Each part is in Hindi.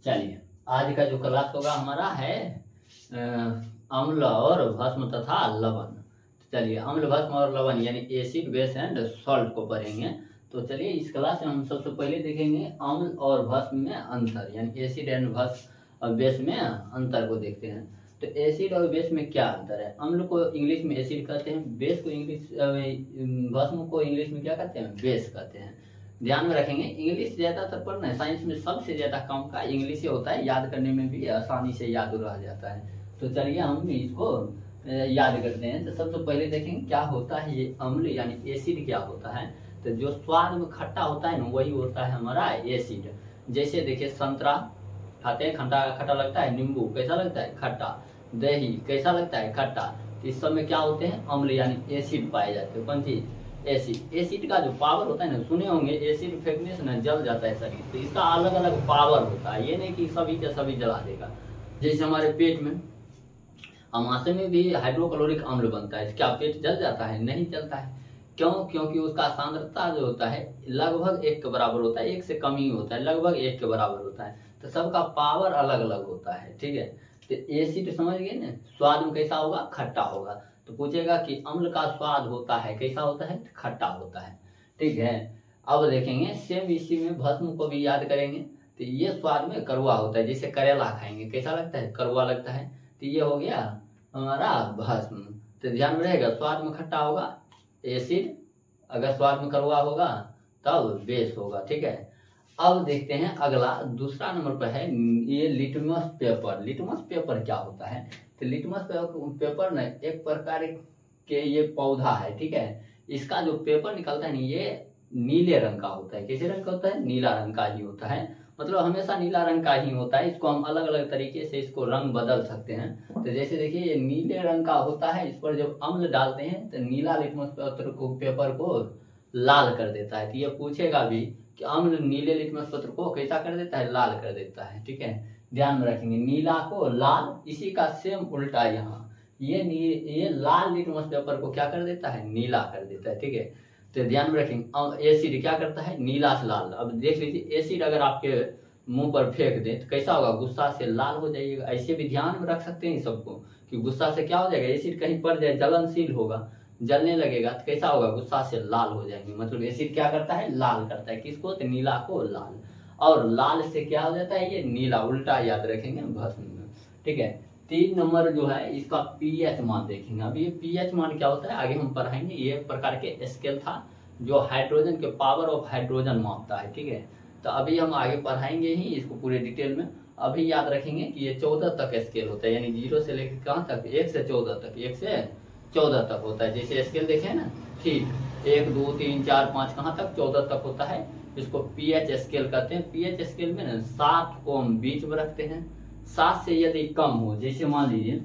चलिए आज का जो क्लास होगा हमारा है अम्ल और भस्म तथा लवण। चलिए अम्ल भस्म और लवण यानी एसिड बेस एंड सॉल्ट को पढ़ेंगे। तो चलिए इस क्लास में हम सबसे पहले देखेंगे अम्ल और भस्म में अंतर, यानी एसिड एंड भस्म और बेस में अंतर को देखते हैं। तो एसिड और बेस में क्या अंतर है? अम्ल को इंग्लिश में एसिड कहते हैं, बेस को इंग्लिश भस्म को इंग्लिश में क्या कहते हैं? बेस कहते हैं। ध्यान में रखेंगे, इंग्लिश ज्यादातर पढ़ना है, साइंस में सबसे ज्यादा काम का इंग्लिश ही होता है, याद करने में भी आसानी से याद रह जाता है। तो चलिए हम इसको याद करते हैं। तो सबसे पहले देखेंगे क्या होता है ये अम्ल यानी एसिड क्या होता है। तो जो स्वाद में खट्टा होता है ना वही होता है हमारा एसिड। जैसे देखिए संतरा खाते हैं, खट्टा खट्टा लगता है, नींबू कैसा लगता है? खट्टा, दही कैसा लगता है? खट्टा। तो इस सब में क्या होते हैं? अम्ल यानी एसिड पाए जाते हैं। कौन चीज? एसिड। एसिड का जो पावर होता है ना, सुने होंगे एसिड फेंकने से ना जल जाता है शरीर। तो इसका अलग अलग पावर होता है, ये नहीं कि सभी के सभी जला देगा। जैसे हमारे पेट में, अमाशय में भी हाइड्रोक्लोरिक अम्ल बनता है, क्या पेट जल जाता है? नहीं जलता है। क्यों? क्योंकि उसका सांद्रता जो होता है लगभग 1 के बराबर होता है, 1 से कम ही होता है, लगभग 1 के बराबर होता है। तो सबका पावर अलग अलग होता है, ठीक है। तो एसिड समझ गए ना, स्वाद में कैसा होगा? खट्टा होगा। तो पूछेगा कि अम्ल का स्वाद होता है कैसा होता है? खट्टा होता है, ठीक है। अब देखेंगे सेम इसी में भस्म को भी याद करेंगे। तो ये स्वाद में कड़वा होता है, जैसे करेला खाएंगे कैसा लगता है? कड़वा लगता है। तो ये हो गया हमारा भस्म। तो ध्यान में रहेगा, स्वाद में खट्टा होगा एसिड, अगर स्वाद में कड़वा होगा तब बेस होगा, ठीक है। अब देखते हैं अगला, दूसरा नंबर पर है ये लिटमस पेपर। लिटमस पेपर क्या होता है? तो लिटमस पेपर ना एक प्रकार के ये पौधा है, ठीक है। इसका जो पेपर निकलता है ना ये नीले रंग का होता है। कैसे रंग का होता है? नीला रंग का ही होता है, मतलब हमेशा नीला रंग का ही होता है। इसको हम अलग अलग तरीके से इसको रंग बदल सकते हैं। तो जैसे देखिए ये नीले रंग का होता है, इस पर जब अम्ल डालते हैं तो नीला लिटमस पेपर को लाल कर देता है। तो ये पूछेगा भी कि अम्ल नीले लिटमस पत्र को कैसा कर देता है? लाल कर देता है, ठीक है। ध्यान में रखेंगे, नीला को लाल, इसी का सेम उल्टा यहाँ ये लाल लिटमस पेपर को क्या कर देता है? नीला कर देता है, ठीक है। तो ध्यान में रखेंगे एसिड क्या करता है? नीला से लाल। अब देख लीजिए एसिड अगर आपके मुंह पर फेंक दे तो कैसा होगा? गुस्सा से लाल हो जाइएगा। ऐसे भी ध्यान में रख सकते हैं सबको कि गुस्सा से क्या हो जाएगा? एसिड कहीं पड़ जाए जलनशील होगा, जलने लगेगा तो कैसा होगा? गुस्सा से लाल हो जाएंगे। मतलब एसिड क्या करता है? लाल करता है। किसको? तो नीला को लाल। और लाल से क्या हो जाता है? ये नीला, उल्टा याद रखेंगे भस्म में, ठीक है। 3 नंबर जो है इसका पीएच मान देखेंगे। अब ये पीएच मान क्या होता है आगे हम पढ़ाएंगे। ये एक प्रकार के स्केल था जो हाइड्रोजन के पावर ऑफ हाइड्रोजन मापता है, ठीक है। तो अभी हम आगे पढ़ाएंगे ही इसको पूरे डिटेल में। अभी याद रखेंगे कि ये 14 तक स्केल होता है, यानी 0 से लेकर कहाँ तक? 1 से 14 तक, 1 से 14 तक होता है। जैसे स्केल देखे ना, ठीक 1 2 3 4 5 कहाँ तक? 14 तक होता है। इसको पीएच स्केल कहते हैं। पीएच स्केल में ना 7 को हम बीच में रखते हैं। 7 से यदि कम हो, जैसे मान लीजिए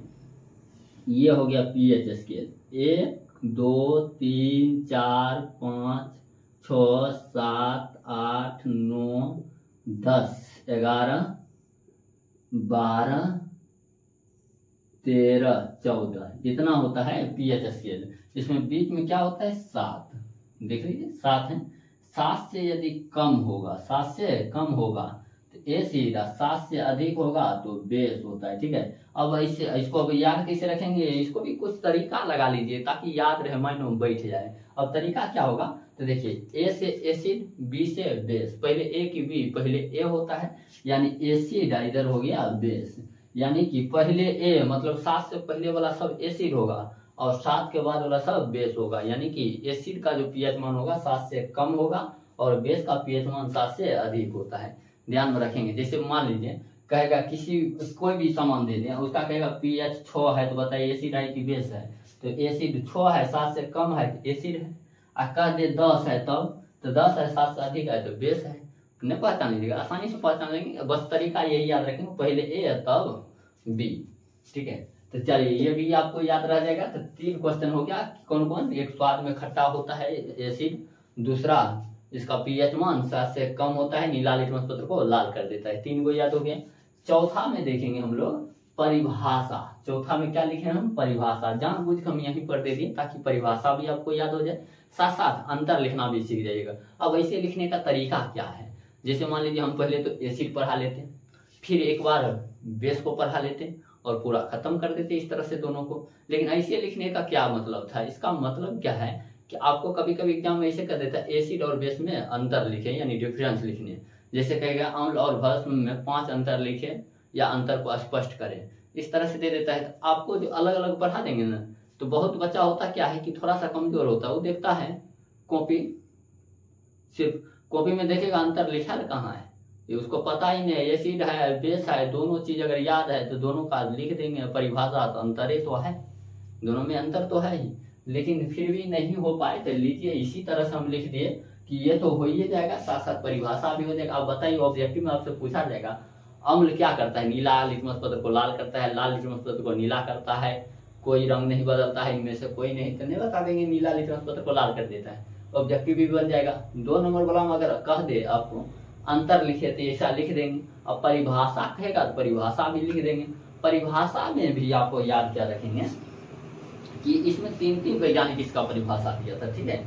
ये हो गया पीएच स्केल, 1 2 3 4 5 6 7 8 9 10 11 12 13 14 इतना होता है पीएच स्केल। इसमें बीच में क्या होता है? 7। देख लीजिए 7 है। 7 से यदि कम होगा, 7 से कम होगा तो एसिड, 7 से अधिक होगा तो बेस होता है, ठीक है। अब ऐसे इसको अब याद कैसे रखेंगे? इसको भी कुछ तरीका लगा लीजिए ताकि याद रहे, माइंड में बैठ जाए। अब तरीका क्या होगा? तो देखिए ए से एसिड, बी से बेस। पहले ए की बी, पहले ए होता है यानी एसिड, इधर हो गया बेस। यानी कि पहले ए मतलब 7 से पहले वाला सब एसिड होगा और 7 के बाद वाला सब बेस होगा। यानी कि एसिड का जो पीएच मान होगा 7 से कम होगा और बेस का पीएच मान 7 से अधिक होता है। ध्यान में रखेंगे। जैसे मान लीजिए कहेगा किसी कोई भी सामान दे दें, उसका कहेगा पीएच 6 है, तो बताइए एसिड है कि बेस है? तो एसिड 6 है, 7 से कम है तो एसिड है। और कह दे 10 है तब, तो 10 है 7 से अधिक है तो बेस है। नहीं पहचान लीजिएगा, आसानी से पहचान लेंगे। बस तरीका यही याद रखेंगे, पहले ए तब बी, ठीक है। तो चलिए ये भी आपको याद रह जाएगा। तो 3 क्वेश्चन हो गया। कौन कौन? एक स्वाद में खट्टा होता है एसिड, दूसरा इसका पीएच मान 7 से कम होता है, नीला लिटमस पत्र को लाल कर देता है। 3 को याद हो गया। चौथा में देखेंगे हम लोग परिभाषा। चौथा में क्या लिखे हम? परिभाषा। जानबूझ के हम यहीं पर दे दिए ताकि परिभाषा भी आपको याद हो जाए, साथ साथ अंतर लिखना भी सीख जाइएगा। अब ऐसे लिखने का तरीका क्या है? जैसे मान लीजिए हम पहले तो एसिड पढ़ा लेते हैं, फिर एक बार बेस को पढ़ा लेते और पूरा खत्म कर देते इस तरह से दोनों को। लेकिन ऐसे लिखने का क्या मतलब था, इसका मतलब क्या है कि आपको कभी कभी एग्जाम में ऐसे कर देता है एसिड और बेस में अंतर लिखे यानी डिफरेंस लिखने, जैसे कहेगा अम्ल और भस्म में 5 अंतर लिखे या अंतर को स्पष्ट करें, इस तरह से दे देता है। तो आपको जो अलग अलग पढ़ा देंगे ना, तो बहुत बच्चा होता क्या है कि थोड़ा सा कमजोर होता है, वो देखता है कॉपी, सिर्फ कॉपी में देखेगा अंतर लिखा है कहाँ है, ये उसको पता ही नहीं है। एसिड है बेस है, दोनों चीज अगर याद है तो दोनों का लिख देंगे परिभाषा, तो अंतर ही तो है, दोनों में अंतर तो है ही। लेकिन फिर भी नहीं हो पाए तो लीजिए इसी तरह से हम लिख दिए कि ये तो हो ही जाएगा, साथ साथ परिभाषा भी हो जाएगा। आप बताइए ऑब्जेक्टिव में आपसे पूछा जाएगा अम्ल क्या करता है, नीला लिटमस पत्र को लाल करता है, लाल लिटमस पत्र को नीला करता है, कोई रंग नहीं बदलता है, इनमें से कोई नहीं, तो नहीं बता देंगे नीला लिटमस पत्र को लाल कर देता है, ऑब्जेक्टिव भी बन जाएगा। 2 नंबर वाला में अगर कह दे आपको अंतर लिखे तो ऐसा लिख देंगे, अब परिभाषा कहेगा तो परिभाषा भी लिख देंगे। परिभाषा में भी आपको याद क्या रखेंगे कि इसमें 3 वैज्ञानिक इसका परिभाषा दिया था, ठीक है।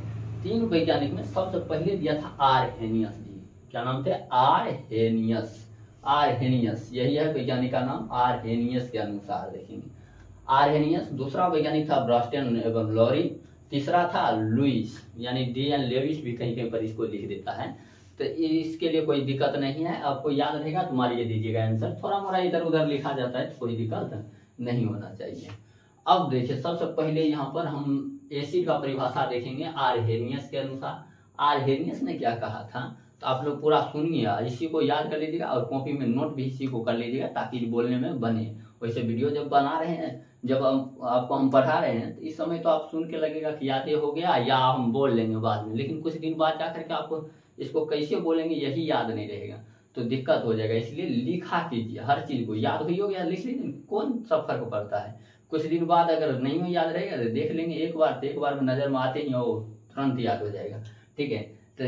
3 वैज्ञानिक में सबसे पहले दिया था आरहेनियस जी, क्या नाम थे, आरहेनियस, आरहेनियस यही है वैज्ञानिक का नाम, आरहेनियस के अनुसार देखेंगे आरहेनियस। दूसरा वैज्ञानिक था ब्रास्टन एवं लॉरी, तीसरा था लुइस यानी डी.एन. लेविस भी कहीं कहीं पर इसको लिख देता है, तो इसके लिए कोई दिक्कत नहीं है, आपको याद रहेगा तो मारिए दीजिएगा आंसर, थोड़ा मोड़ा इधर उधर लिखा जाता है तो कोई दिक्कत नहीं होना चाहिए। अब देखिए सबसे पहले यहाँ पर हम एसिड का परिभाषा देखेंगे आरहेनियस के अनुसार। आरहेनियस ने क्या कहा था, तो आप लोग पूरा सुनिए, इसी को याद कर लीजिएगा और कॉपी में नोट भी इसी को कर लीजिएगा ताकि बोलने में बने। वैसे वीडियो जब बना रहे हैं, जब आपको हम पढ़ा रहे हैं तो इस समय तो आप सुन के लगेगा कि याद हो गया या हम बोल लेंगे बाद में, लेकिन कुछ दिन बाद जा करके आपको इसको कैसे बोलेंगे यही याद नहीं रहेगा तो दिक्कत हो जाएगा। इसलिए लिखा कीजिए, हर चीज को याद हुई हो गया लिख लीजिए, कौन सा फर्क पड़ता है। कुछ दिन बाद अगर नहीं हो याद रहेगा तो देख लेंगे एक बार, तो एक बार में नजर में आते ही वो तुरंत याद हो जाएगा, ठीक है। तो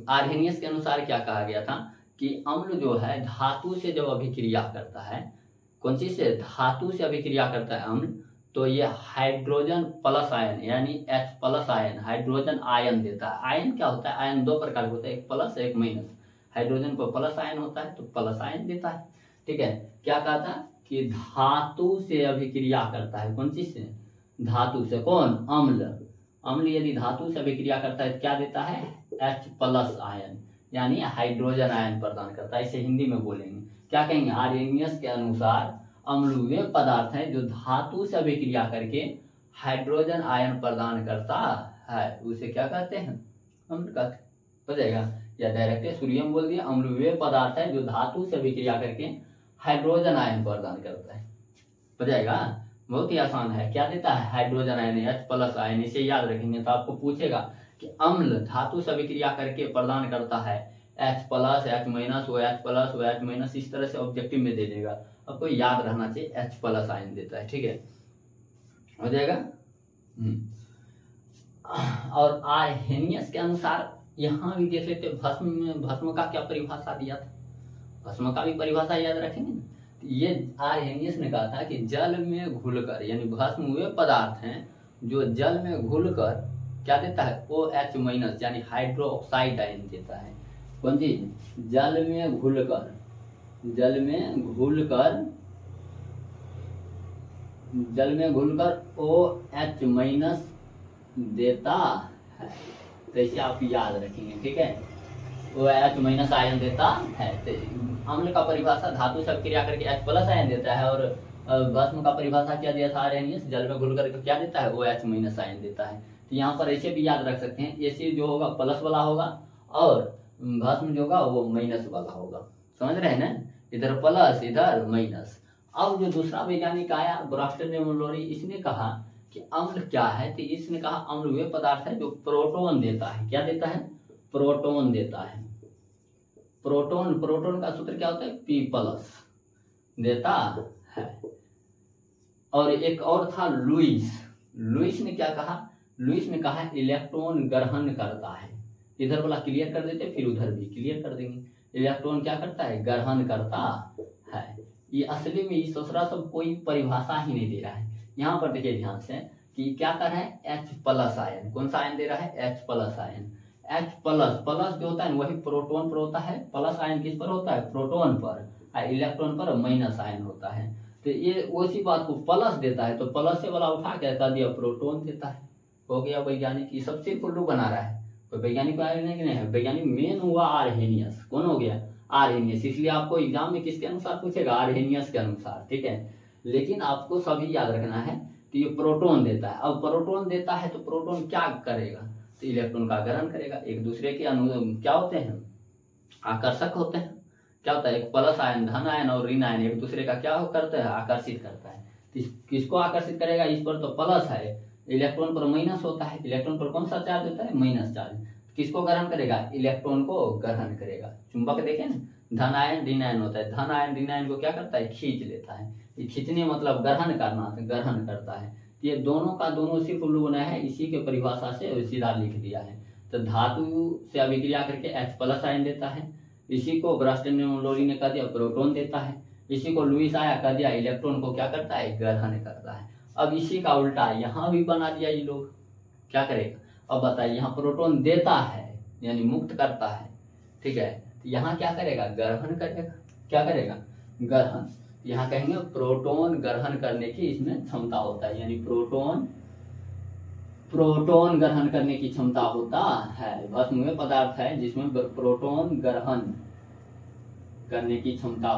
आरहेनियस के अनुसार क्या कहा गया था कि अम्ल जो है धातु से जब अभिक्रिया करता है, कौन चीज से, धातु से अभिक्रिया करता है अम्ल, तो ये हाइड्रोजन प्लस आयन यानी H+ आयन हाइड्रोजन आयन देता है। आयन क्या होता है, आयन 2 प्रकार के होता है, एक प्लस एक माइनस, हाइड्रोजन पर प्लस आयन होता है तो प्लस आयन देता है, ठीक है। क्या कहा था कि धातु से अभिक्रिया करता है, कौन चीज से, धातु से, कौन, अम्ल। अम्ल यदि धातु से अभिक्रिया करता है तो क्या देता है, H+ आयन यानी हाइड्रोजन आयन प्रदान करता है। इसे हिंदी में बोलेंगे क्या कहेंगे, आरहेनियस के अनुसार अम्ल वे पदार्थ हैं जो धातु से अभिक्रिया करके हाइड्रोजन आयन प्रदान करता है, उसे क्या कहते हैं, अम्ल कहते हैं, हो जाएगा। या डायरेक्ट सूर्यम बोल दिया, अम्ल वे पदार्थ है जो धातु से अभिक्रिया करके हाइड्रोजन आयन प्रदान करता है, हो जाएगा। बहुत ही आसान है, क्या देता है, हाइड्रोजन आयन H+ आयन, इसे याद रखेंगे। तो आपको पूछेगा कि अम्ल धातु से अभिक्रिया करके प्रदान करता है H+, H-, वो H+, वो H-, इस तरह से ऑब्जेक्टिव में दे देगा, आपको याद रहना चाहिए H+ आयन देता है, ठीक है, हो जाएगा। और आरहेनियस के अनुसार यहाँ भी देख लेते, भस्म में भस्म का क्या परिभाषा दिया था, भस्म का भी परिभाषा याद रखेंगे ना। ये आरहेनियस ने कहा था कि जल में घुलकर, यानी भस्म वे पदार्थ हैं जो जल में घुलकर क्या देता है, OH- यानी हाइड्रोक्साइड आयन देता है, कौन चीज, जल में घुलकर, जल में घुलकर OH- देता है, तो इसे आप याद रखेंगे, ठीक है, OH- आयन देता है। तो अम्ल का परिभाषा धातु से अभिक्रिया करके H+ आयन देता है, और भस्म का परिभाषा क्या दिया था आरहेनियस, जल में घुलकर के क्या देता है, OH- आयन देता है। तो यहाँ पर ऐसे भी याद रख सकते हैं, एसिड जो होगा प्लस वाला होगा और भस्म जो होगा वो माइनस वाला होगा, समझ रहे हैं ना, इधर प्लस इधर माइनस। अब जो दूसरा वैज्ञानिक आया ब्रास्टन एवं लॉरी, इसने कहा कि अम्ल क्या है, तो इसने कहा अम्ल वे पदार्थ है जो प्रोटॉन देता है, क्या देता है, प्रोटॉन देता है। प्रोटॉन, प्रोटॉन का सूत्र क्या होता है, P+ देता है। और एक और था लुइस, लुइस ने क्या कहा, लुइस ने कहा इलेक्ट्रॉन ग्रहण करता है, इधर वाला क्लियर कर देते फिर उधर भी क्लियर कर देंगे। इलेक्ट्रॉन क्या करता है, ग्रहण करता है। ये असली में इस दूसरा सब कोई परिभाषा ही नहीं दे रहा है। यहाँ पर देखिए ध्यान से कि क्या कर रहा है, H+ आयन, कौन सा आयन दे रहा है, H+ आयन। H+ प्लस जो होता है वही प्रोटॉन पर होता है, प्लस आयन किस पर होता है, प्रोटॉन पर, और इलेक्ट्रॉन पर माइनस आयन होता है। तो ये उसी बात को प्लस देता है, तो प्लस से वाला उठा के कर दिया प्रोटॉन देता है। हो गया वैज्ञानिक, ये सब सिर्फ उल्लू बना रहा है, कोई वैज्ञानिक नहीं है। वैज्ञानिक मेन हुआ आर्हेनियस। कौन हो गया? आर्हेनियस। इसलिए आपको एग्जाम में किसके अनुसार पूछेगा? आर्हेनियस के अनुसार, ठीक है। लेकिन आपको सभी याद रखना है, तो ये प्रोटॉन देता है। अब प्रोटॉन देता है तो प्रोटॉन क्या करेगा? तो इलेक्ट्रॉन का ग्रहण करेगा। एक दूसरे के क्या होते हैं? आकर्षक होते हैं। क्या होता है? एक प्लस आयन, धन आयन और ऋण आयन एक दूसरे का क्या करता है? आकर्षित करता है। किसको आकर्षित करेगा? इस पर तो प्लस है, इलेक्ट्रॉन पर माइनस होता है। इलेक्ट्रॉन पर कौन सा चार्ज होता है? Minus charge. किसको ग्रहण करेगा? इलेक्ट्रॉन को ग्रहण करेगा। चुंबक देखें ना, धन आयन ऋण आयन होता है। धन आयन ऋण आयन को क्या करता है? खींच लेता है। ये खींचने मतलब ग्रहण करना, ग्रहण करता है। ये दोनों का दोनों सिर्फ उल्लू बनाया है, इसी के परिभाषा से सीधा लिख दिया है। तो धातु से अभिक्रिया करके H+ आयन देता है। इसी को ब्रास्टन ने कह दिया प्रोटॉन देता है। इसी को लुईस आया कह दिया इलेक्ट्रॉन को क्या करता है? ग्रहण करता है। अब इसी का उल्टा यहाँ भी बना दिया ये लोग। क्या करेगा? अब बताइए, यहाँ प्रोटॉन देता है यानी मुक्त करता है, ठीक है। तो यहाँ क्या करेगा? ग्रहण करेगा। क्या करेगा? ग्रहण। यहाँ कहेंगे प्रोटॉन ग्रहण करने की इसमें क्षमता होता है, यानी प्रोटॉन ग्रहण करने की क्षमता होता है। भस्म पदार्थ है जिसमें प्रोटॉन ग्रहण करने की क्षमता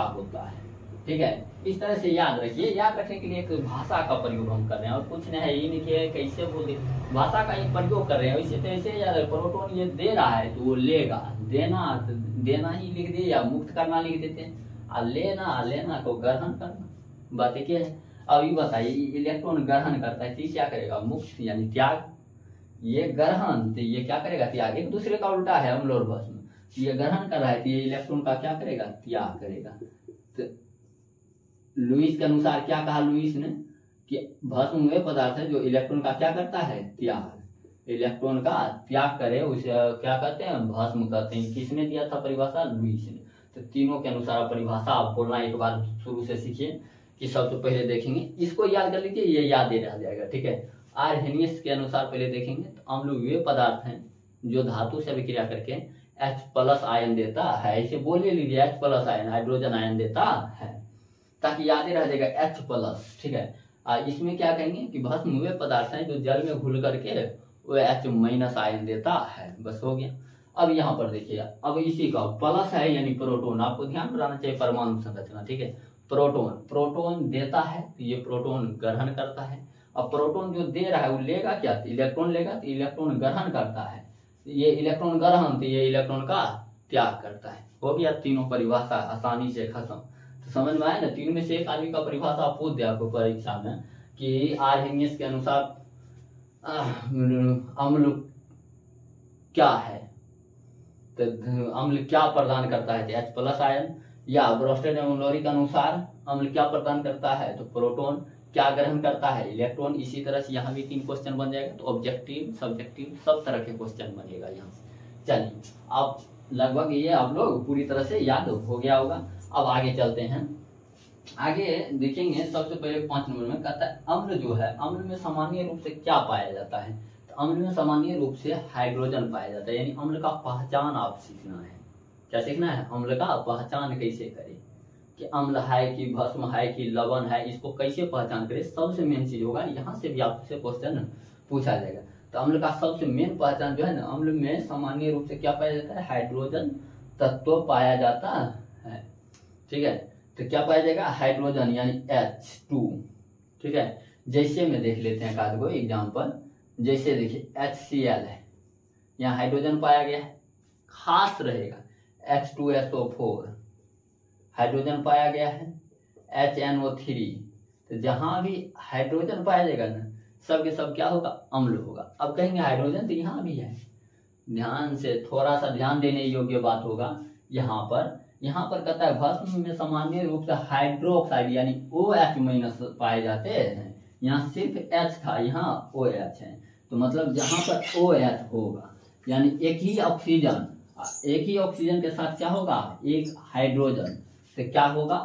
होता है, ठीक है। इस तरह से याद रखिए। याद रखने के लिए एक भाषा का प्रयोग हम कर रहे हैं और कुछ नहीं है, ये नहीं कि कैसे बोले, भाषा का एक प्रयोग कर रहे हैं। इसी तरह से याद है, प्रोटॉन ये दे रहा है तो वो लेगा। देना ही लिख दिए या मुक्त करना लिख देते हैं। और लेना को ग्रहण करना, बात क्या है। अब ये बताइए, इलेक्ट्रॉन ग्रहण करता है तो क्या करेगा? मुक्त यानी त्याग। ये ग्रहण तो ये क्या करेगा? त्याग। एक दूसरे का उल्टा है अम्ल और भस्म। ये ग्रहण कर रहा है तो ये इलेक्ट्रॉन का क्या करेगा? त्याग करेगा। तो लुईस के अनुसार क्या कहा लुईस ने कि भस्म हुए पदार्थ है जो इलेक्ट्रॉन का क्या करता है? त्याग। इलेक्ट्रॉन का त्याग करे उसे क्या कहते हैं? भस्म कहते हैं। किसने दिया था परिभाषा? लुईस ने। तो तीनों के अनुसार परिभाषा आप बोलना एक बार शुरू से सीखिए। कि सबसे पहले देखेंगे, इसको याद कर लीजिए, ये याद ही रह जाएगा, ठीक है। आर्हेनियस के अनुसार पहले देखेंगे तो अम्ल वे पदार्थ हैं जो धातु से अभिक्रिया करके H+ आयन देता है। ऐसे बोल लीजिए, H+ आयन हाइड्रोजन आयन देता है, ताकि याद ही रह जाएगा H+, ठीक है। इसमें क्या कहेंगे कि भस्म वे पदार्थ हैं जो जल में घुल करके वो H- आयन देता है। बस हो गया। अब यहाँ पर देखिए, अब इसी का प्लस है यानी प्रोटॉन। आपको ध्यान रखना चाहिए परमाणु संरचना, ठीक है। प्रोटॉन देता है तो ये प्रोटॉन ग्रहण करता है। अब प्रोटॉन जो दे रहा है वो लेगा क्या? इलेक्ट्रॉन लेगा, तो इलेक्ट्रॉन ग्रहण करता है। ये इलेक्ट्रॉन ग्रहण, तो ये इलेक्ट्रॉन का त्याग करता है। हो गया तीनों परिभाषा आसानी से खत्म। तो समझ में आया ना? तीन में से एक आदमी का परिभाषा पूछ दिया आपको परीक्षा में कि आर्हेनियस के अनुसार अम्ल क्या है, तो अम्ल क्या प्रदान करता है? H+ ion. या ब्रोस्टेड के अनुसार अम्ल क्या प्रदान करता है? तो प्रोटॉन। क्या ग्रहण करता है? इलेक्ट्रॉन। इसी तरह से यहाँ भी 3 क्वेश्चन बन जाएगा। तो ऑब्जेक्टिव, सब्जेक्टिव सब तरह के क्वेश्चन बनेगा यहाँ से। चलिए, अब लगभग ये आप लोग पूरी तरह से याद हो गया होगा। अब आगे चलते हैं। आगे देखेंगे, सबसे पहले 5 नंबर में कहता है अम्ल जो है, अम्ल में सामान्य रूप से क्या पाया जाता है? तो अम्ल में सामान्य रूप से हाइड्रोजन पाया जाता है। यानी अम्ल का पहचान आप सीखना है। क्या सीखना है? अम्ल का पहचान कैसे करें, कि अम्ल है कि भस्म है कि लवण है, इसको कैसे पहचान करें, सबसे मेन चीज होगा। यहाँ से भी आपसे क्वेश्चन पूछा जाएगा। तो अम्ल का सबसे मेन पहचान जो है ना, अम्ल में सामान्य रूप से क्या पाया जाता है? हाइड्रोजन तत्व पाया जाता है, ठीक है। तो क्या पाया जाएगा? हाइड्रोजन यानी H2, ठीक है। जैसे में देख लेते हैं एक को एग्जाम्पल। जैसे देखिए HCl है, यहाँ हाइड्रोजन पाया गया है, खास रहेगा H2SO4 हाइड्रोजन पाया गया है, HNO3। तो जहां भी हाइड्रोजन पाया जाएगा ना, सब के सब क्या होगा? अम्ल होगा। अब कहेंगे हाइड्रोजन तो यहाँ भी है, ध्यान से थोड़ा सा ध्यान देने योग्य बात होगा। यहाँ पर कहता है भस्म में सामान्य रूप से हाइड्रोक्साइड यानी OH- पाए जाते हैं। यहाँ सिर्फ H था, यहाँ OH है। तो मतलब जहां पर OH होगा यानी एक ही ऑक्सीजन के साथ क्या होगा? एक हाइड्रोजन, तो क्या होगा?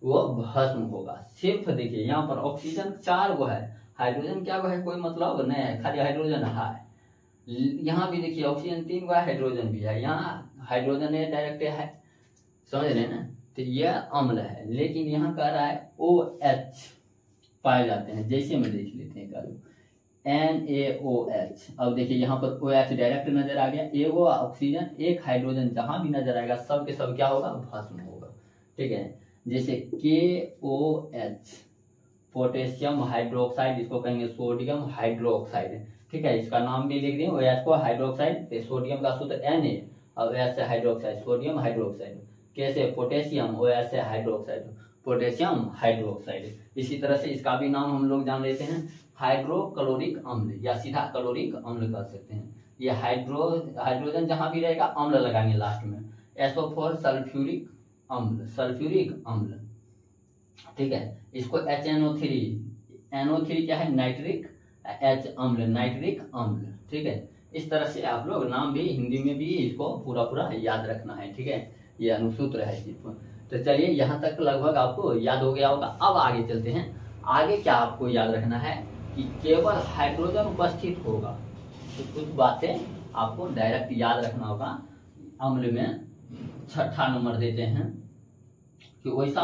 वो भस्म होगा। सिर्फ देखिए यहाँ पर ऑक्सीजन 4 गो है, हाइड्रोजन क्या गो है? कोई मतलब नहीं है, खाली हाइड्रोजन है। यहाँ भी देखिए ऑक्सीजन 3 गो है, हाइड्रोजन भी है। यहाँ हाइड्रोजन है डायरेक्ट है, समझ रहे हैं ना। तो यह अम्ल है, लेकिन यहाँ कह रहा है OH पाए जाते हैं। जैसे में देख लेते हैं कल NaOH। अब देखिए यहाँ पर OH डायरेक्ट नजर आ गया, एगो ऑक्सीजन एक हाइड्रोजन जहां भी नजर आएगा सब के सब क्या होगा, भस्म होगा। ठीक है, जैसे KOH पोटेशियम हाइड्रोक्साइड, इसको कहेंगे सोडियम हाइड्रोक्साइड। ठीक है, इसका नाम भी लिख दिए OH को हाइड्रोक्साइड, सोडियम का सूत्र Na और OH से हाइड्रोक्साइड सोडियम हाइड्रोक्साइड, कैसे पोटेशियम OH से हाइड्रोक्साइड पोटेशियम हाइड्रोक्साइड। इसी तरह से इसका भी नाम हम लोग जान लेते हैं हाइड्रोक्लोरिक अम्ल या सीधा क्लोरिक अम्ल कर सकते हैं। ये हाइड्रोजन जहां भी रहेगा अम्ल लगाएंगे लास्ट में। SO4 सल्फ्यूरिक अम्ल, सल्फ्यूरिक अम्ल। ठीक है, इसको HNO3, NO3 क्या है नाइट्रिक H अम्ल, नाइट्रिक अम्ल। ठीक है, इस तरह से आप लोग नाम भी हिंदी में भी इसको पूरा पूरा याद रखना है। ठीक है, ये अनुसूत्र है इसको। तो चलिए यहाँ तक लगभग आपको याद हो गया होगा। अब आगे चलते हैं। आगे क्या आपको याद रखना है कि केवल हाइड्रोजन उपस्थित होगा, तो कुछ बातें आपको डायरेक्ट याद रखना होगा। अम्ल में छठा नंबर देते हैं कि वैसा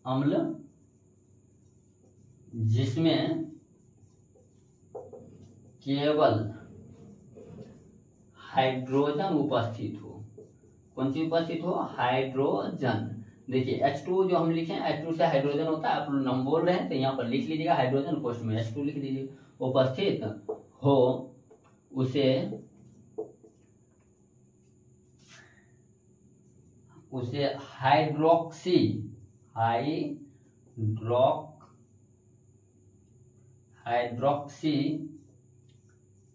अम्ल जिसमें केवल हाइड्रोजन उपस्थित हो। कौन सी उपस्थित हो, हाइड्रोजन। देखिए H2 जो हम लिखे H2 से हाइड्रोजन होता है, आप हम बोल रहे हैं तो यहाँ पर लिख लीजिएगा हाइड्रोजन, पोस्ट में H2 लिख दीजिए। उपस्थित हो उसे हाइड्रोक्सी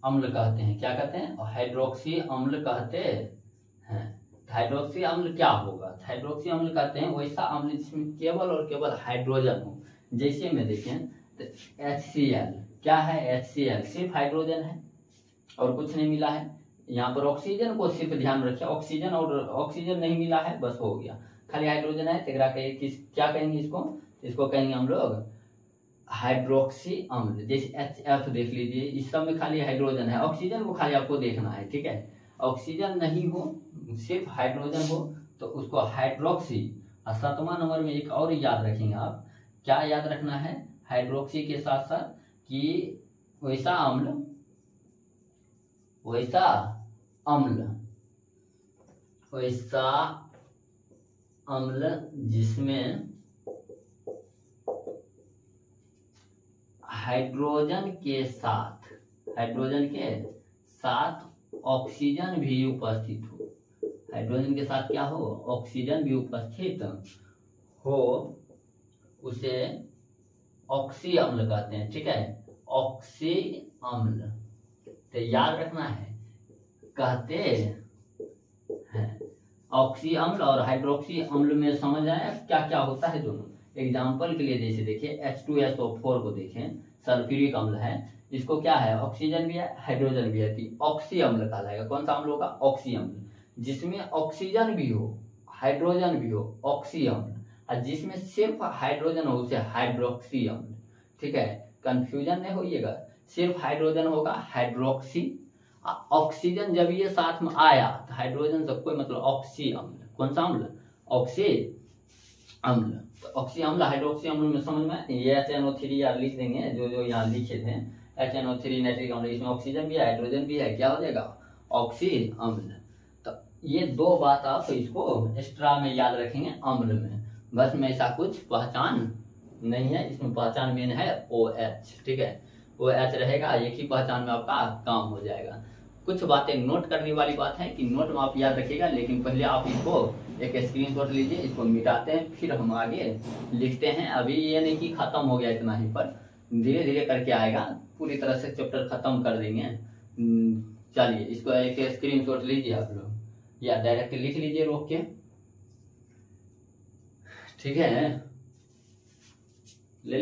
अम्ल कहते हैं। क्या कहते हैं, हाइड्रोक्सी अम्ल कहते हैं। हाइड्रोक्सी अम्ल क्या होगा, हाइड्रोक्सी अम्ल कहते हैं वैसा अम्ल जिसमें केवल और केवल हाइड्रोजन हो। जैसे में देखें तो HCl क्या है, HCl सिर्फ हाइड्रोजन है और कुछ नहीं मिला है। यहाँ पर ऑक्सीजन को सिर्फ ध्यान रखिए, ऑक्सीजन नहीं मिला है, बस हो गया, खाली हाइड्रोजन है। क्या कहेंगे इसको कहेंगे हम लोग हाइड्रोक्सी अम्ल। जैसे HF देख लीजिए, इस सब में खाली हाइड्रोजन है, ऑक्सीजन को खाली आपको देखना है। ठीक है, ऑक्सीजन नहीं हो सिर्फ हाइड्रोजन हो तो उसको हाइड्रोक्सी। और 7वां नंबर में एक और याद रखेंगे आप, क्या याद रखना है, हाइड्रोक्सी के साथ साथ कि वैसा अम्ल जिसमें हाइड्रोजन के साथ ऑक्सीजन भी उपस्थित हो। हाइड्रोजन के साथ क्या हो, ऑक्सीजन भी उपस्थित हो, उसे ऑक्सी अम्ल कहते हैं। ठीक है, ऑक्सी अम्ल तो याद रखना है, कहते हैं। ऑक्सी अम्ल और हाइड्रोक्सी अम्ल में समझ आया क्या क्या होता है दोनों। एग्जाम्पल के लिए जैसे देखिए H2SO4 को देखें, सल्फ्यूरिक अम्ल है, इसको क्या है, ऑक्सीजन भी है हाइड्रोजन भी है, ऑक्सी अम्ल कहलाएगा। कौन सा अम्ल होगा, ऑक्सी अम्ल। जिसमें ऑक्सीजन भी हो हाइड्रोजन भी हो, ऑक्सी अम्ल। और जिसमें सिर्फ हाइड्रोजन हो उसे हाइड्रोक्सी अम्ल। ठीक है, कंफ्यूजन नहीं होइएगा, सिर्फ हाइड्रोजन होगा हाइड्रोक्सी, ऑक्सीजन जब ये साथ में आया तो हाइड्रोजन से कोई मतलब ऑक्सी अम्ल। कौन सा अम्ल, ऑक्सी अम्ल। तो ऑक्सी अम्ल हाइड्रोक्सी अम्ल में समझ में ये HNO3 यार लिख देंगे, जो यहाँ लिखे थे HNO3 नाइट्रिक अम्ल, इसमें ऑक्सीजन भी है हाइड्रोजन भी है, क्या हो जाएगा, ऑक्सी अम्ल। तो ये दो बात आप इसको एक्स्ट्रा में याद रखेंगे अम्ल में, बस में ऐसा कुछ पहचान नहीं है। इसमें पहचान मेन है OH। ठीक है, OH रहेगा, एक ही पहचान में आपका काम हो जाएगा। कुछ बातें नोट करने वाली बात है कि नोट में आप याद रखिएगा, लेकिन पहले आप इसको एक स्क्रीनशॉट लीजिए, इसको मिटाते हैं फिर हम आगे लिखते हैं। अभी ये नहीं कि खत्म हो गया इतना ही, पर धीरे धीरे करके आएगा, पूरी तरह से चैप्टर खत्म कर देंगे। चलिए इसको एक स्क्रीनशॉट लीजिए आप लोग, या डायरेक्ट लिख लीजिए रोक के। ठीक है, ले